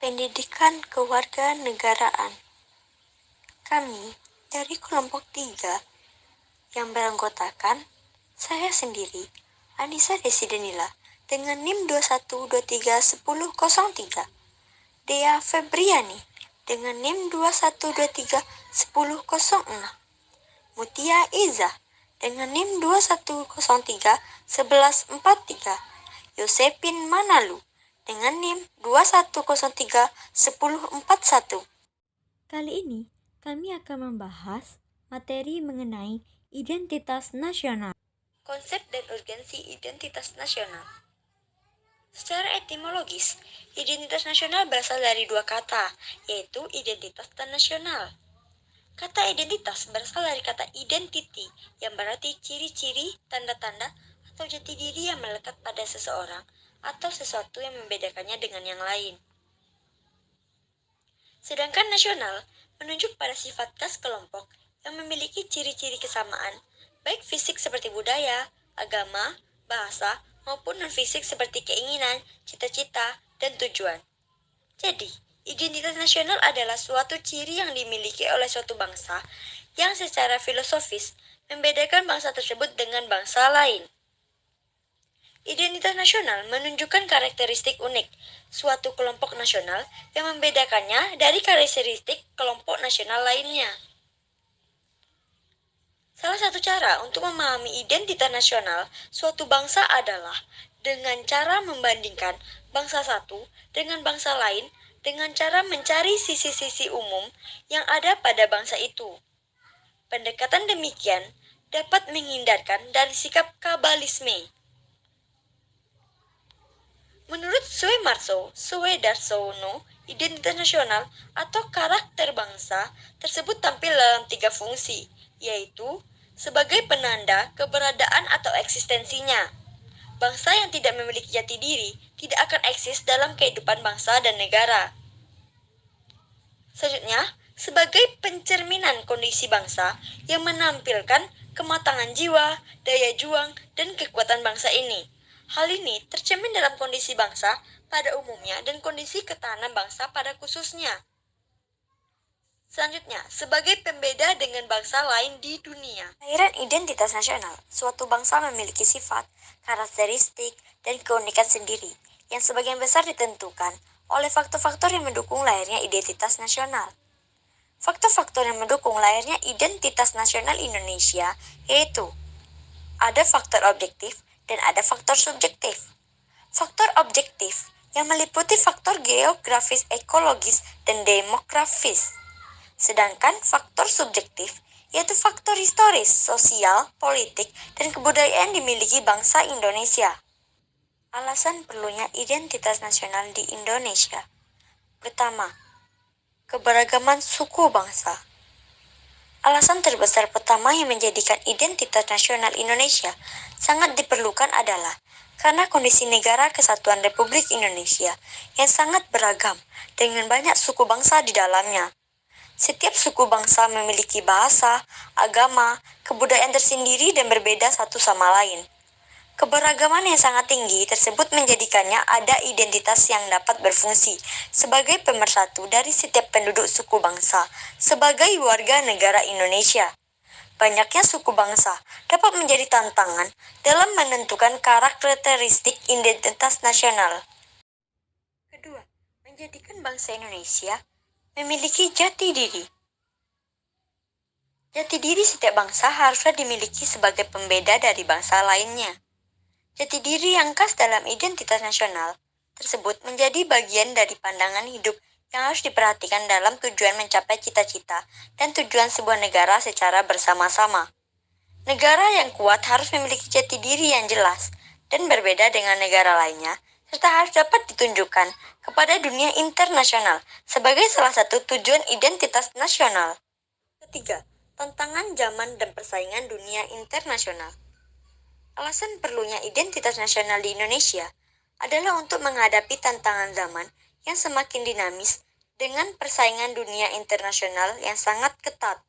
Pendidikan Kewarganegaraan. Kami dari kelompok 3 yang beranggotakan saya sendiri, Anissa Desidenila, dengan NIM 21231003, Dea Febriani dengan NIM 21231006, Mutia Iza dengan NIM 21031143, Yosepin Manalu dengan NIM 21031041. Kali ini kami akan membahas materi mengenai identitas nasional. Konsep dan urgensi identitas nasional. Secara etimologis, identitas nasional berasal dari dua kata, yaitu identitas dan nasional. Kata identitas berasal dari kata identity, yang berarti ciri-ciri, tanda-tanda, atau jati diri yang melekat pada seseorang atau sesuatu yang membedakannya dengan yang lain. Sedangkan nasional menunjuk pada sifat khas kelompok yang memiliki ciri-ciri kesamaan, baik fisik seperti budaya, agama, bahasa, maupun non-fisik seperti keinginan, cita-cita, dan tujuan. Jadi, identitas nasional adalah suatu ciri yang dimiliki oleh suatu bangsa yang secara filosofis membedakan bangsa tersebut dengan bangsa lain. Identitas nasional menunjukkan karakteristik unik suatu kelompok nasional yang membedakannya dari karakteristik kelompok nasional lainnya. Salah satu cara untuk memahami identitas nasional suatu bangsa adalah dengan cara membandingkan bangsa satu dengan bangsa lain dengan cara mencari sisi-sisi umum yang ada pada bangsa itu. Pendekatan demikian dapat menghindarkan dari sikap kabalisme. Menurut Suedarsono, identitas nasional atau karakter bangsa tersebut tampil dalam 3 fungsi, yaitu sebagai penanda keberadaan atau eksistensinya. Bangsa yang tidak memiliki jati diri tidak akan eksis dalam kehidupan bangsa dan negara. Selanjutnya, sebagai pencerminan kondisi bangsa yang menampilkan kematangan jiwa, daya juang, dan kekuatan bangsa ini. Hal ini tercermin dalam kondisi bangsa pada umumnya dan kondisi ketahanan bangsa pada khususnya. Selanjutnya, sebagai pembeda dengan bangsa lain di dunia. Lahiran identitas nasional, suatu bangsa memiliki sifat, karakteristik, dan keunikan sendiri, yang sebagian besar ditentukan oleh faktor-faktor yang mendukung lahirnya identitas nasional. Faktor-faktor yang mendukung lahirnya identitas nasional Indonesia yaitu ada faktor objektif dan ada faktor subjektif. Faktor objektif yang meliputi faktor geografis, ekologis, dan demografis. Sedangkan faktor subjektif yaitu faktor historis, sosial, politik, dan kebudayaan dimiliki bangsa Indonesia. Alasan perlunya identitas nasional di Indonesia. Pertama, keberagaman suku bangsa. Alasan terbesar pertama yang menjadikan identitas nasional Indonesia sangat diperlukan adalah karena kondisi negara kesatuan Republik Indonesia yang sangat beragam dengan banyak suku bangsa di dalamnya. Setiap suku bangsa memiliki bahasa, agama, kebudayaan tersendiri dan berbeda satu sama lain. Keberagaman yang sangat tinggi tersebut menjadikannya ada identitas yang dapat berfungsi sebagai pemersatu dari setiap penduduk suku bangsa sebagai warga negara Indonesia. Banyaknya suku bangsa dapat menjadi tantangan dalam menentukan karakteristik identitas nasional. Kedua, menjadikan bangsa Indonesia memiliki jati diri. Jati diri setiap bangsa haruslah dimiliki sebagai pembeda dari bangsa lainnya. Jati diri yang khas dalam identitas nasional tersebut menjadi bagian dari pandangan hidup yang harus diperhatikan dalam tujuan mencapai cita-cita dan tujuan sebuah negara secara bersama-sama. Negara yang kuat harus memiliki jati diri yang jelas dan berbeda dengan negara lainnya, serta harus dapat ditunjukkan kepada dunia internasional sebagai salah satu tujuan identitas nasional. Ketiga, tantangan zaman dan persaingan dunia internasional. Alasan perlunya identitas nasional di Indonesia adalah untuk menghadapi tantangan zaman yang semakin dinamis dengan persaingan dunia internasional yang sangat ketat.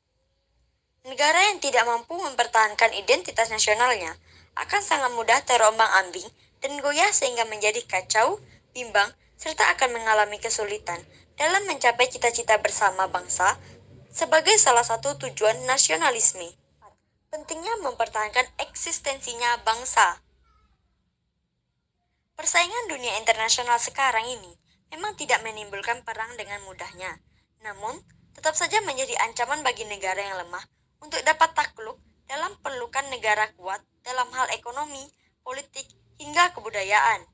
Negara yang tidak mampu mempertahankan identitas nasionalnya akan sangat mudah terombang-ambing dan goyah sehingga menjadi kacau, bimbang, serta akan mengalami kesulitan dalam mencapai cita-cita bersama bangsa sebagai salah satu tujuan nasionalisme. Pentingnya mempertahankan eksistensinya bangsa. Persaingan dunia internasional sekarang ini memang tidak menimbulkan perang dengan mudahnya, namun tetap saja menjadi ancaman bagi negara yang lemah untuk dapat takluk dalam pelukan negara kuat dalam hal ekonomi, politik, hingga kebudayaan.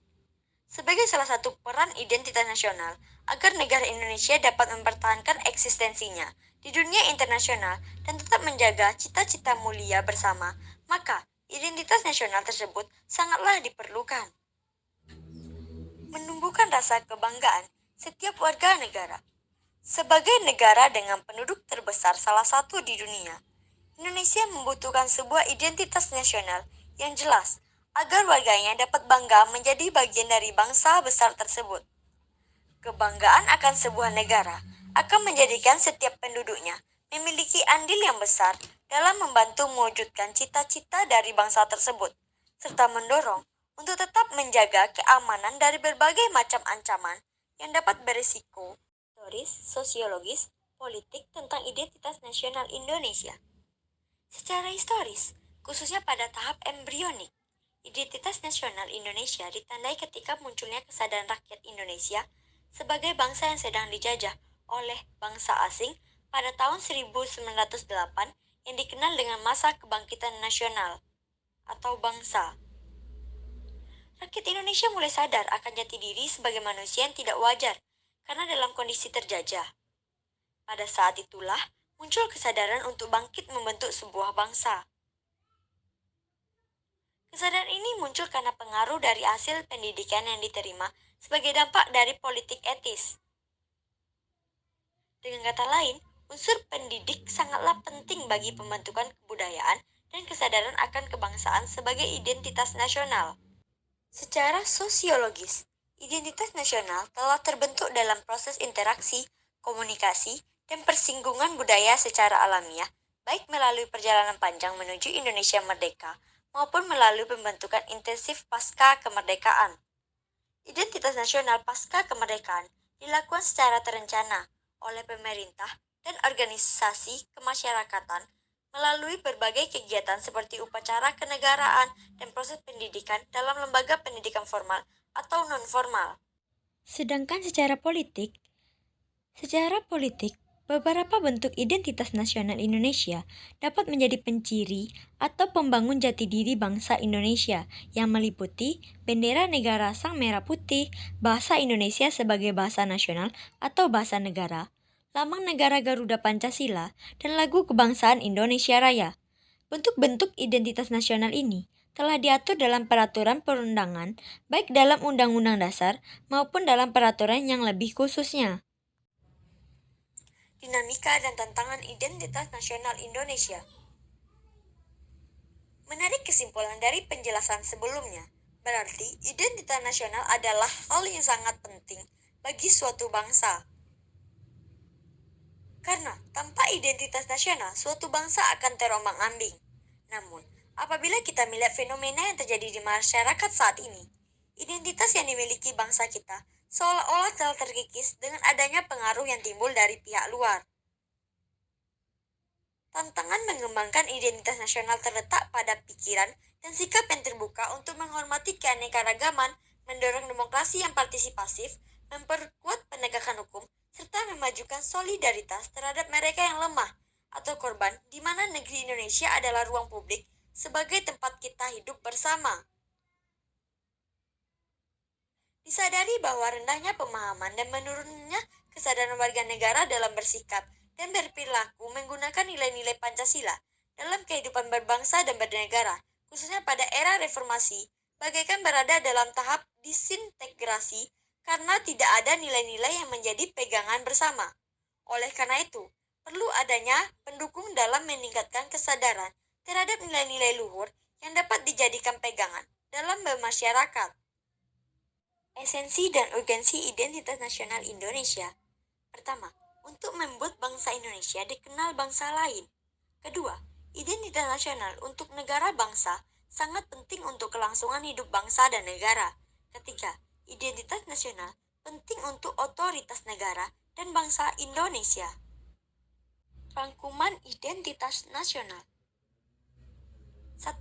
Sebagai salah satu peran identitas nasional, agar negara Indonesia dapat mempertahankan eksistensinya di dunia internasional dan tetap menjaga cita-cita mulia bersama, maka identitas nasional tersebut sangatlah diperlukan. Menumbuhkan rasa kebanggaan setiap warga negara. Sebagai negara dengan penduduk terbesar salah satu di dunia, Indonesia membutuhkan sebuah identitas nasional yang jelas agar warganya dapat bangga menjadi bagian dari bangsa besar tersebut. Kebanggaan akan sebuah negara akan menjadikan setiap penduduknya memiliki andil yang besar dalam membantu mewujudkan cita-cita dari bangsa tersebut, serta mendorong untuk tetap menjaga keamanan dari berbagai macam ancaman yang dapat berisiko historis, sosiologis, politik tentang identitas nasional Indonesia. Secara historis, khususnya pada tahap embrionik, identitas nasional Indonesia ditandai ketika munculnya kesadaran rakyat Indonesia sebagai bangsa yang sedang dijajah oleh bangsa asing pada tahun 1908 yang dikenal dengan masa kebangkitan nasional atau bangsa. Rakyat Indonesia mulai sadar akan jati diri sebagai manusia yang tidak wajar karena dalam kondisi terjajah. Pada saat itulah muncul kesadaran untuk bangkit membentuk sebuah bangsa. Kesadaran ini muncul karena pengaruh dari hasil pendidikan yang diterima sebagai dampak dari politik etis. Dengan kata lain, unsur pendidik sangatlah penting bagi pembentukan kebudayaan dan kesadaran akan kebangsaan sebagai identitas nasional. Secara sosiologis, identitas nasional telah terbentuk dalam proses interaksi, komunikasi, dan persinggungan budaya secara alamiah, baik melalui perjalanan panjang menuju Indonesia merdeka, maupun melalui pembentukan intensif pasca kemerdekaan. Identitas nasional pasca kemerdekaan dilakukan secara terencana oleh pemerintah dan organisasi kemasyarakatan melalui berbagai kegiatan seperti upacara kenegaraan dan proses pendidikan dalam lembaga pendidikan formal atau non-formal. Sedangkan secara politik, beberapa bentuk identitas nasional Indonesia dapat menjadi penciri atau pembangun jati diri bangsa Indonesia yang meliputi bendera negara sang merah putih, bahasa Indonesia sebagai bahasa nasional atau bahasa negara, lambang negara Garuda Pancasila, dan lagu kebangsaan Indonesia Raya. Bentuk-bentuk identitas nasional ini telah diatur dalam peraturan perundangan, baik dalam Undang-Undang Dasar maupun dalam peraturan yang lebih khususnya. Dinamika dan tantangan identitas nasional Indonesia. Menarik kesimpulan dari penjelasan sebelumnya, berarti identitas nasional adalah hal yang sangat penting bagi suatu bangsa. Karena tanpa identitas nasional, suatu bangsa akan terombang-ambing. Namun, apabila kita melihat fenomena yang terjadi di masyarakat saat ini, identitas yang dimiliki bangsa kita seolah-olah telah terkikis dengan adanya pengaruh yang timbul dari pihak luar. Tantangan mengembangkan identitas nasional terletak pada pikiran dan sikap yang terbuka untuk menghormati keanekaragaman, mendorong demokrasi yang partisipatif, memperkuat penegakan hukum, serta memajukan solidaritas terhadap mereka yang lemah atau korban, di mana negeri Indonesia adalah ruang publik sebagai tempat kita hidup bersama. Disadari bahwa rendahnya pemahaman dan menurunnya kesadaran warga negara dalam bersikap dan berperilaku menggunakan nilai-nilai Pancasila dalam kehidupan berbangsa dan bernegara, khususnya pada era reformasi, bagaikan berada dalam tahap disintegrasi karena tidak ada nilai-nilai yang menjadi pegangan bersama. Oleh karena itu, perlu adanya pendukung dalam meningkatkan kesadaran terhadap nilai-nilai luhur yang dapat dijadikan pegangan dalam bermasyarakat. Esensi dan urgensi identitas nasional Indonesia. Pertama, untuk membuat bangsa Indonesia dikenal bangsa lain. Kedua, identitas nasional untuk negara bangsa sangat penting untuk kelangsungan hidup bangsa dan negara. Ketiga, identitas nasional penting untuk otoritas negara dan bangsa Indonesia. Rangkuman identitas nasional. 1.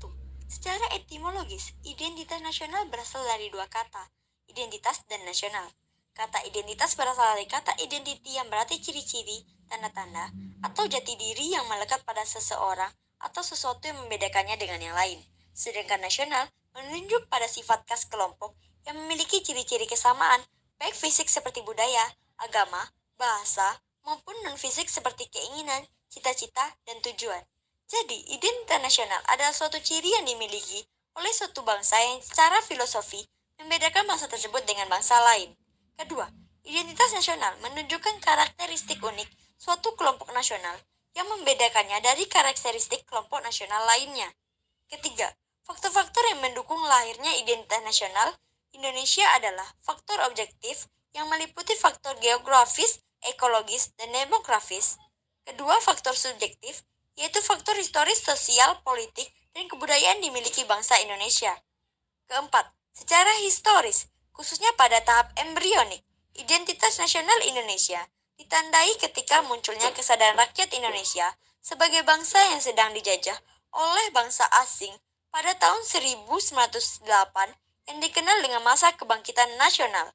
Secara etimologis, identitas nasional berasal dari dua kata, identitas dan nasional. Kata identitas berasal dari kata identity yang berarti ciri-ciri, tanda-tanda, atau jati diri yang melekat pada seseorang atau sesuatu yang membedakannya dengan yang lain. Sedangkan nasional menunjuk pada sifat khas kelompok yang memiliki ciri-ciri kesamaan, baik fisik seperti budaya, agama, bahasa, maupun non-fisik seperti keinginan, cita-cita, dan tujuan. Jadi, identitas nasional adalah suatu ciri yang dimiliki oleh suatu bangsa yang secara filosofi membedakan bangsa tersebut dengan bangsa lain. Kedua, identitas nasional menunjukkan karakteristik unik suatu kelompok nasional yang membedakannya dari karakteristik kelompok nasional lainnya. Ketiga, faktor-faktor yang mendukung lahirnya identitas nasional Indonesia adalah faktor objektif yang meliputi faktor geografis, ekologis, dan demografis. Kedua, faktor subjektif, yaitu faktor historis, sosial, politik, dan kebudayaan dimiliki bangsa Indonesia. Keempat, secara historis, khususnya pada tahap embrionik, identitas nasional Indonesia ditandai ketika munculnya kesadaran rakyat Indonesia sebagai bangsa yang sedang dijajah oleh bangsa asing pada tahun 1908 yang dikenal dengan masa kebangkitan nasional.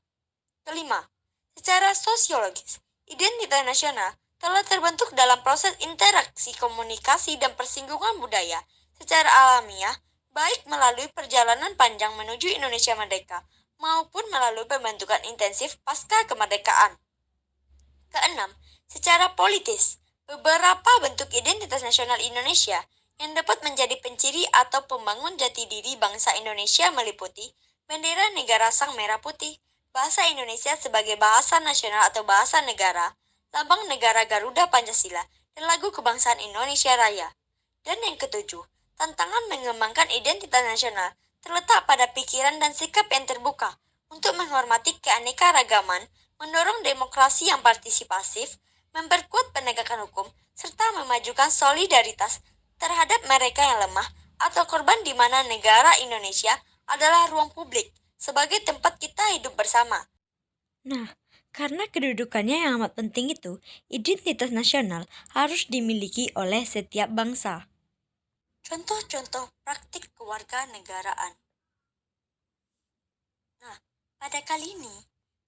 Kelima, secara sosiologis, identitas nasional telah terbentuk dalam proses interaksi, komunikasi, dan persinggungan budaya secara alamiah, baik melalui perjalanan panjang menuju Indonesia merdeka, maupun melalui pembentukan intensif pasca kemerdekaan. Keenam, secara politis, beberapa bentuk identitas nasional Indonesia yang dapat menjadi penciri atau pembangun jati diri bangsa Indonesia meliputi bendera negara sang merah putih, bahasa Indonesia sebagai bahasa nasional atau bahasa negara, lambang negara Garuda Pancasila, dan lagu kebangsaan Indonesia Raya. Dan yang ketujuh, tantangan mengembangkan identitas nasional terletak pada pikiran dan sikap yang terbuka untuk menghormati keanekaragaman, mendorong demokrasi yang partisipasif, memperkuat penegakan hukum, serta memajukan solidaritas terhadap mereka yang lemah atau korban di mana negara Indonesia adalah ruang publik sebagai tempat kita hidup bersama. Nah, karena kedudukannya yang amat penting itu, identitas nasional harus dimiliki oleh setiap bangsa. Contoh-contoh praktik kewarganegaraan. Nah, pada kali ini,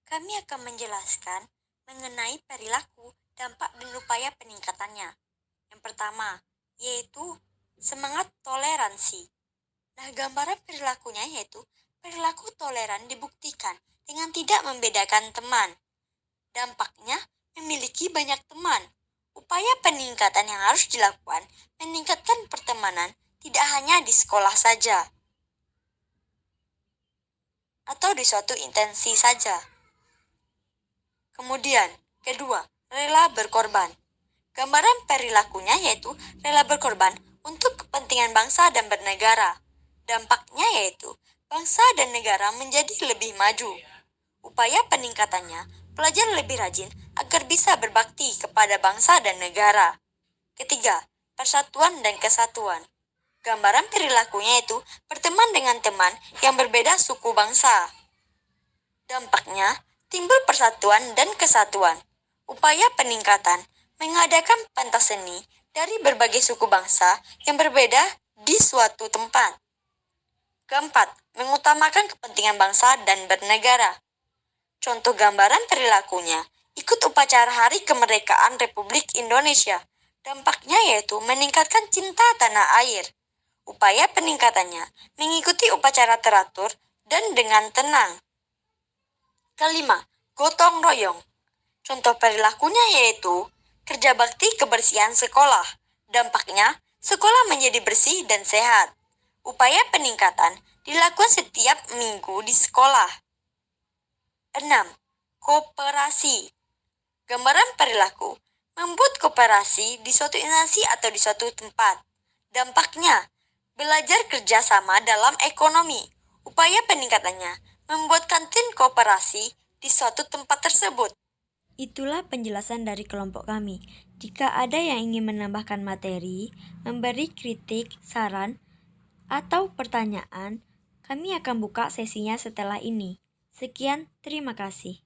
kami akan menjelaskan mengenai perilaku, dampak, dan upaya peningkatannya. Yang pertama, yaitu semangat toleransi. Nah, gambaran perilakunya yaitu perilaku toleran dibuktikan dengan tidak membedakan teman. Dampaknya, memiliki banyak teman. Upaya peningkatan yang harus dilakukan meningkatkan pertemanan tidak hanya di sekolah saja atau di suatu intensi saja. Kemudian, kedua, rela berkorban. Gambaran perilakunya yaitu rela berkorban untuk kepentingan bangsa dan bernegara. Dampaknya yaitu bangsa dan negara menjadi lebih maju. Upaya peningkatannya, pelajar lebih rajin agar bisa berbakti kepada bangsa dan negara. Ketiga, persatuan dan kesatuan. Gambaran perilakunya itu berteman dengan teman yang berbeda suku bangsa. Dampaknya, timbul persatuan dan kesatuan. Upaya peningkatan, mengadakan pentas seni dari berbagai suku bangsa yang berbeda di suatu tempat. Keempat, mengutamakan kepentingan bangsa dan bernegara. Contoh gambaran perilakunya, ikut upacara Hari Kemerdekaan Republik Indonesia. Dampaknya yaitu meningkatkan cinta tanah air. Upaya peningkatannya, mengikuti upacara teratur dan dengan tenang. Kelima, gotong royong. Contoh perilakunya yaitu kerja bakti kebersihan sekolah. Dampaknya, sekolah menjadi bersih dan sehat. Upaya peningkatan dilakukan setiap minggu di sekolah. 6. Kooperasi. Gambaran perilaku, membuat kooperasi di suatu instansi atau di suatu tempat. Dampaknya, belajar kerjasama dalam ekonomi. Upaya peningkatannya, membuat kantin kooperasi di suatu tempat tersebut. Itulah penjelasan dari kelompok kami. Jika ada yang ingin menambahkan materi, memberi kritik, saran, atau pertanyaan, kami akan buka sesinya setelah ini. Sekian, terima kasih.